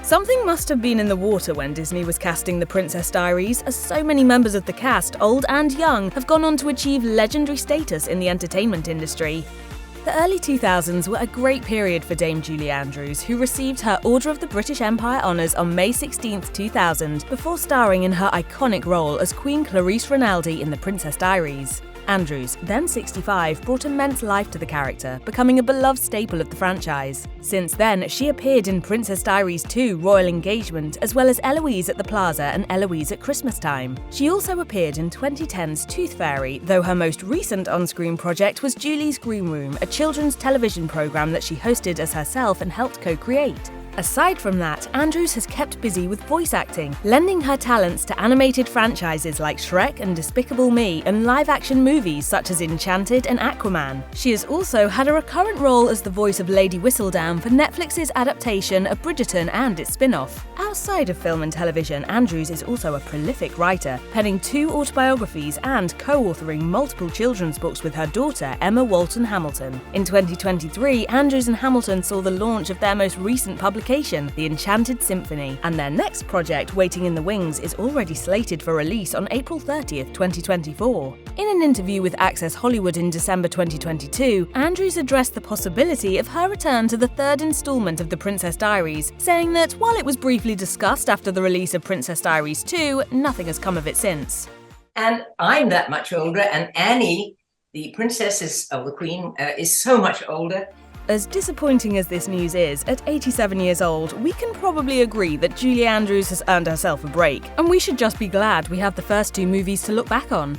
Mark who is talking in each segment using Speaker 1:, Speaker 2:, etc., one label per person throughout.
Speaker 1: Something must have been in the water when Disney was casting the Princess Diaries, as so many members of the cast, old and young, have gone on to achieve legendary status in the entertainment industry. The early 2000s were a great period for Dame Julie Andrews, who received her Order of the British Empire honours on May 16, 2000, before starring in her iconic role as Queen Clarice Rinaldi in The Princess Diaries. Andrews, then 65, brought immense life to the character, becoming a beloved staple of the franchise. Since then, she appeared in Princess Diaries 2 Royal Engagement, as well as Eloise at the Plaza and Eloise at Christmas Time. She also appeared in 2010's Tooth Fairy, though her most recent on-screen project was Julie's Green Room, a children's television programme that she hosted as herself and helped co-create. Aside from that, Andrews has kept busy with voice acting, lending her talents to animated franchises like Shrek and Despicable Me and live-action movies such as Enchanted and Aquaman. She has also had a recurrent role as the voice of Lady Whistledown for Netflix's adaptation of Bridgerton and its spin-off. Outside of film and television, Andrews is also a prolific writer, penning 2 autobiographies and co-authoring multiple children's books with her daughter, Emma Walton Hamilton. In 2023, Andrews and Hamilton saw the launch of their most recent publication, The Enchanted Symphony, and their next project, Waiting in the Wings, is already slated for release on April 30th, 2024. In an interview with Access Hollywood in December 2022, Andrews addressed the possibility of her return to the 3rd installment of The Princess Diaries, saying that while it was briefly discussed after the release of Princess Diaries 2, nothing has come of it since.
Speaker 2: And I'm that much older, and Annie, the princess of the Queen, is so much older.
Speaker 1: As disappointing as this news is, at 87 years old, we can probably agree that Julie Andrews has earned herself a break, and we should just be glad we have the first 2 movies to look back on.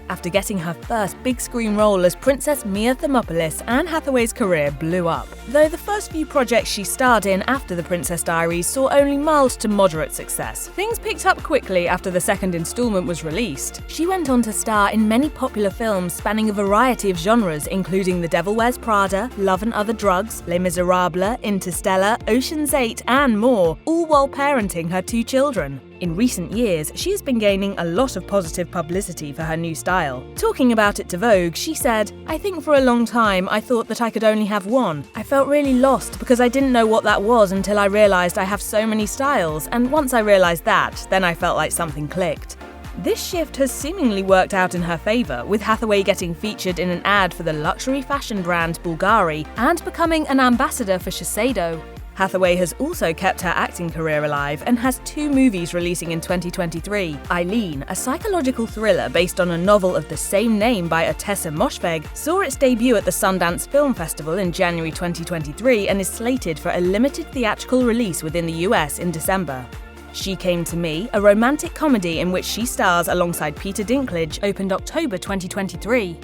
Speaker 1: After getting her first big-screen role as Princess Mia Thermopolis, Anne Hathaway's career blew up. Though the first few projects she starred in after The Princess Diaries saw only mild to moderate success, things picked up quickly after the second installment was released. She went on to star in many popular films spanning a variety of genres, including The Devil Wears Prada, Love and Other Drugs, Les Miserables, Interstellar, Ocean's 8, and more, all while parenting her 2 children. In recent years, she has been gaining a lot of positive publicity for her new style. Talking about it to Vogue, she said, "I think for a long time I thought that I could only have one. I felt really lost because I didn't know what that was until I realised I have so many styles, and once I realised that, then I felt like something clicked." This shift has seemingly worked out in her favour, with Hathaway getting featured in an ad for the luxury fashion brand Bulgari and becoming an ambassador for Shiseido. Hathaway has also kept her acting career alive and has 2 movies releasing in 2023. Eileen, a psychological thriller based on a novel of the same name by Ottessa Moshfegh, saw its debut at the Sundance Film Festival in January 2023 and is slated for a limited theatrical release within the US in December. She Came to Me, a romantic comedy in which she stars alongside Peter Dinklage, opened October 2023.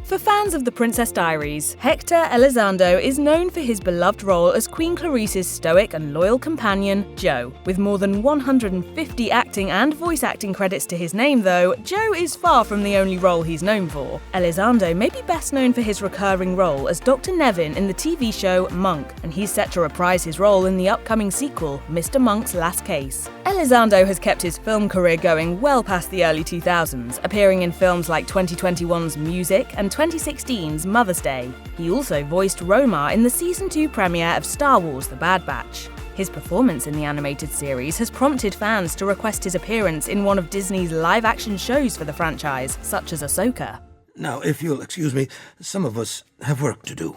Speaker 1: For fans of The Princess Diaries, Héctor Elizondo is known for his beloved role as Queen Clarice's stoic and loyal companion, Jo. With more than 150 acting and voice acting credits to his name, though, Jo is far from the only role he's known for. Elizondo may be best known for his recurring role as Dr. Nevin in the TV show Monk, and he's set to reprise his role in the upcoming sequel, Mr. Monk's Last Case. Elizondo has kept his film career going well past the early 2000s, appearing in films like 2021's Music and 2016's Mother's Day. He also voiced Roma in the Season 2 premiere of Star Wars: The Bad Batch. His performance in the animated series has prompted fans to request his appearance in one of Disney's live-action shows for the franchise, such as Ahsoka.
Speaker 3: Now, if you'll excuse me, some of us have work to do.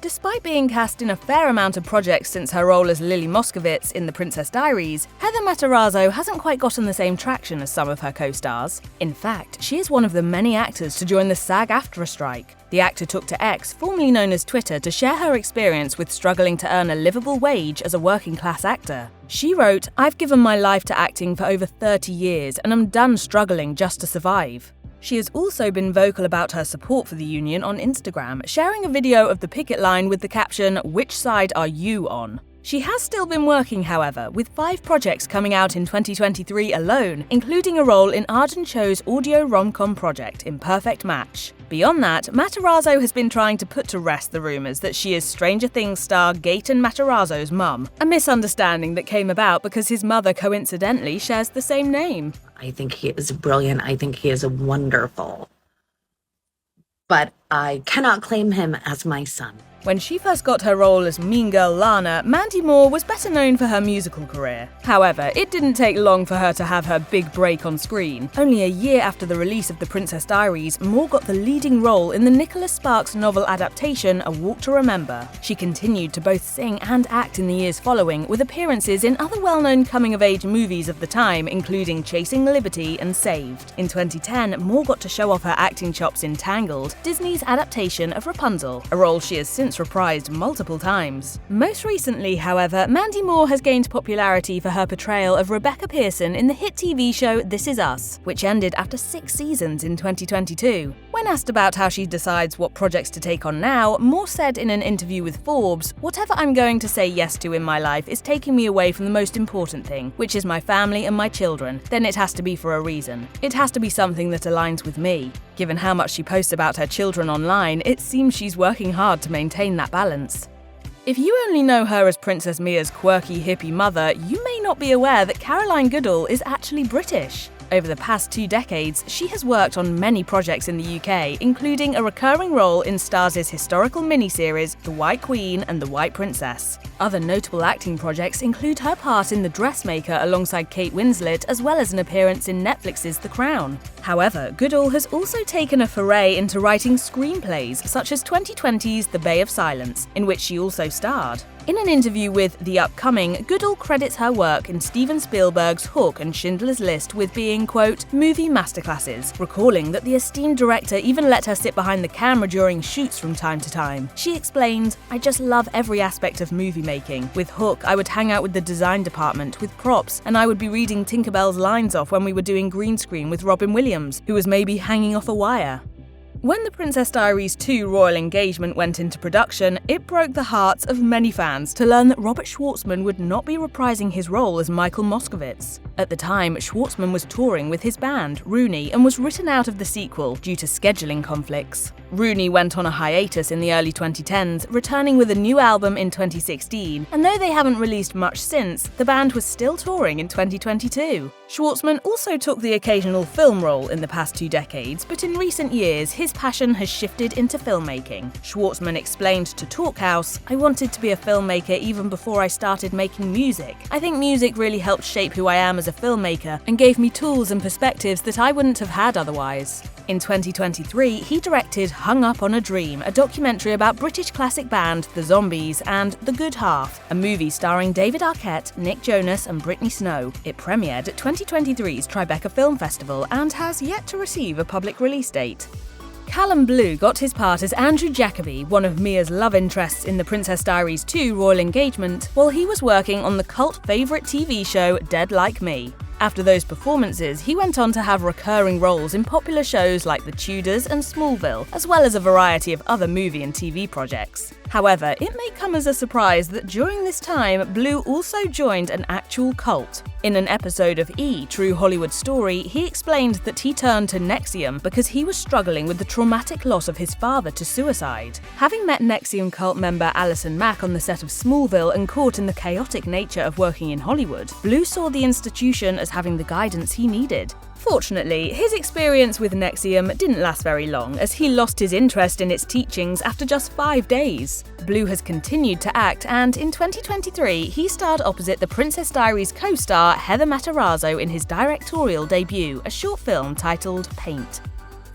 Speaker 1: Despite being cast in a fair amount of projects since her role as Lily Moscovitz in The Princess Diaries, Heather Matarazzo hasn't quite gotten the same traction as some of her co-stars. In fact, she is one of the many actors to join the SAG-AFTRA strike. The actor took to X, formerly known as Twitter, to share her experience with struggling to earn a livable wage as a working-class actor. She wrote, "I've given my life to acting for over 30 years and I'm done struggling just to survive." She has also been vocal about her support for the union on Instagram, sharing a video of the picket line with the caption, "Which side are you on?" She has still been working, however, with 5 projects coming out in 2023 alone, including a role in Arden Cho's audio rom-com project, Imperfect Match. Beyond that, Matarazzo has been trying to put to rest the rumours that she is Stranger Things star Gaten Matarazzo's mum, a misunderstanding that came about because his mother coincidentally shares the same name.
Speaker 4: I think he is brilliant. I think he is wonderful. But I cannot claim him as my son.
Speaker 1: When she first got her role as mean girl Lana, Mandy Moore was better known for her musical career. However, it didn't take long for her to have her big break on screen. Only a year after the release of The Princess Diaries, Moore got the leading role in the Nicholas Sparks novel adaptation A Walk to Remember. She continued to both sing and act in the years following, with appearances in other well-known coming-of-age movies of the time, including Chasing Liberty and Saved. In 2010, Moore got to show off her acting chops in Tangled, Disney's adaptation of Rapunzel, a role she has since reprised multiple times. Most recently, however, Mandy Moore has gained popularity for her portrayal of Rebecca Pearson in the hit TV show This Is Us, which ended after 6 seasons in 2022. When asked about how she decides what projects to take on now, Moore said in an interview with Forbes, "Whatever I'm going to say yes to in my life is taking me away from the most important thing, which is my family and my children. Then it has to be for a reason. It has to be something that aligns with me." Given how much she posts about her children online, it seems she's working hard to maintain that balance. If you only know her as Princess Mia's quirky hippie mother, you may not be aware that Caroline Goodall is actually British. Over the past 2 decades, she has worked on many projects in the UK, including a recurring role in Starz' historical miniseries The White Queen and The White Princess. Other notable acting projects include her part in The Dressmaker alongside Kate Winslet, as well as an appearance in Netflix's The Crown. However, Goodall has also taken a foray into writing screenplays, such as 2020's The Bay of Silence, in which she also starred. In an interview with The Upcoming, Goodall credits her work in Steven Spielberg's Hook and Schindler's List with being, quote, movie masterclasses, recalling that the esteemed director even let her sit behind the camera during shoots from time to time. She explained, "I just love every aspect of movie making. With Hook, I would hang out with the design department, with props, and I would be reading Tinkerbell's lines off when we were doing green screen with Robin Williams, who was maybe hanging off a wire." When The Princess Diaries 2 Royal Engagement went into production, it broke the hearts of many fans to learn that Robert Schwartzman would not be reprising his role as Michael Moskowitz. At the time, Schwartzman was touring with his band, Rooney, and was written out of the sequel due to scheduling conflicts. Rooney went on a hiatus in the early 2010s, returning with a new album in 2016, and though they haven't released much since, the band was still touring in 2022. Schwartzman also took the occasional film role in the past 2 decades, but in recent years, his passion has shifted into filmmaking. Schwartzman explained to Talkhouse, "I wanted to be a filmmaker even before I started making music. I think music really helped shape who I am as a filmmaker and gave me tools and perspectives that I wouldn't have had otherwise." In 2023, he directed Hung Up on a Dream, a documentary about British classic band The Zombies, and The Good Half, a movie starring David Arquette, Nick Jonas and Brittany Snow. It premiered at 2023's Tribeca Film Festival and has yet to receive a public release date. Callum Blue got his part as Andrew Jacobi, one of Mia's love interests in The Princess Diaries 2 Royal Engagement, while he was working on the cult favourite TV show Dead Like Me. After those performances, he went on to have recurring roles in popular shows like The Tudors and Smallville, as well as a variety of other movie and TV projects. However, it may come as a surprise that during this time, Blue also joined an actual cult. In an episode of E! True Hollywood Story, he explained that he turned to NXIVM because he was struggling with the traumatic loss of his father to suicide. Having met NXIVM cult member Alison Mack on the set of Smallville and caught in the chaotic nature of working in Hollywood, Blue saw the institution as having the guidance he needed. Fortunately, his experience with NXIVM didn't last very long, as he lost his interest in its teachings after just 5 days. Blue has continued to act, and in 2023, he starred opposite the Princess Diaries co-star Heather Matarazzo in his directorial debut, a short film titled Paint.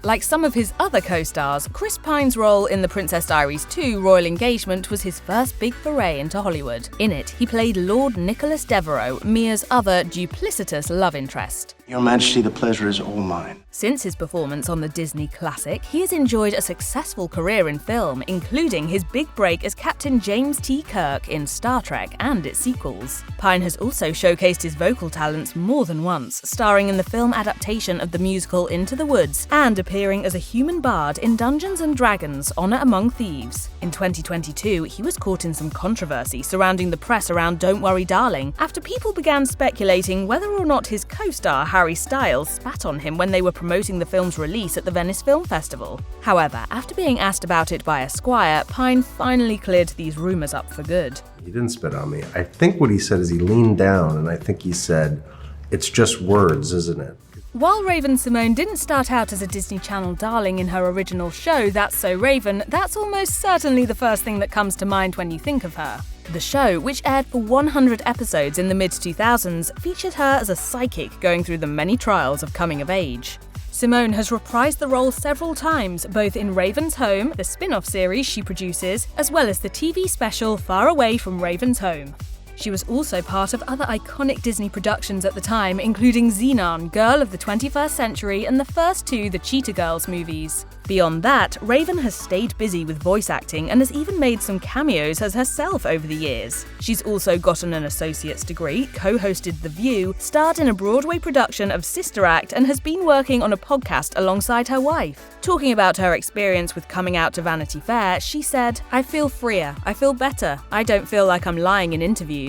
Speaker 1: Like some of his other co-stars, Chris Pine's role in The Princess Diaries 2 Royal Engagement was his first big foray into Hollywood. In it, he played Lord Nicholas Devereux, Mia's other duplicitous love interest.
Speaker 5: Your Majesty, the pleasure is all mine.
Speaker 1: Since his performance on the Disney classic, he has enjoyed a successful career in film, including his big break as Captain James T. Kirk in Star Trek and its sequels. Pine has also showcased his vocal talents more than once, starring in the film adaptation of the musical Into the Woods and appearing as a human bard in Dungeons & Dragons: Honor Among Thieves. In 2022, he was caught in some controversy surrounding the press around Don't Worry Darling, after people began speculating whether or not his co-star Harry Styles spat on him when they were promoting the film's release at the Venice Film Festival. However, after being asked about it by Esquire, Pine finally cleared these rumors up for good.
Speaker 6: He didn't spit on me. I think what he said is he leaned down and I think he said, "It's just words, isn't it?"
Speaker 1: While Raven-Symoné didn't start out as a Disney Channel darling in her original show, That's So Raven, that's almost certainly the first thing that comes to mind when you think of her. The show, which aired for 100 episodes in the mid-2000s, featured her as a psychic going through the many trials of coming of age. Symoné has reprised the role several times, both in Raven's Home, the spin-off series she produces, as well as the TV special Far Away from Raven's Home. She was also part of other iconic Disney productions at the time, including Xenon, Girl of the 21st Century, and the first two The Cheetah Girls movies. Beyond that, Raven has stayed busy with voice acting and has even made some cameos as herself over the years. She's also gotten an associate's degree, co-hosted The View, starred in a Broadway production of Sister Act, and has been working on a podcast alongside her wife. Talking about her experience with coming out to Vanity Fair, she said, "I feel freer, I feel better, I don't feel like I'm lying in interviews."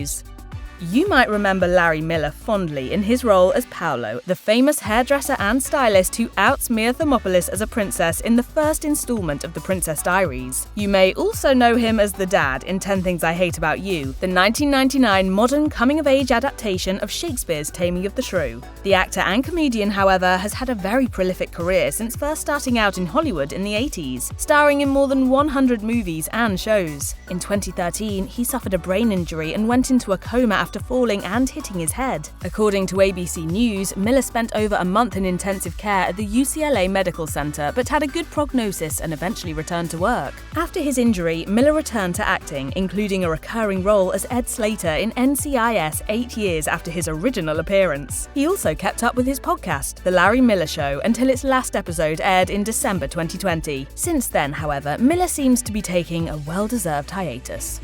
Speaker 1: You might remember Larry Miller fondly in his role as Paolo, the famous hairdresser and stylist who outs Mia Thermopolis as a princess in the first installment of The Princess Diaries. You may also know him as the dad in 10 Things I Hate About You, the 1999 modern coming-of-age adaptation of Shakespeare's Taming of the Shrew. The actor and comedian, however, has had a very prolific career since first starting out in Hollywood in the 80s, starring in more than 100 movies and shows. In 2013, he suffered a brain injury and went into a coma after falling and hitting his head. According to ABC News, Miller spent over a month in intensive care at the UCLA Medical Center but had a good prognosis and eventually returned to work. After his injury, Miller returned to acting, including a recurring role as Ed Slater in NCIS 8 years after his original appearance. He also kept up with his podcast, The Larry Miller Show, until its last episode aired in December 2020. Since then, however, Miller seems to be taking a well-deserved hiatus.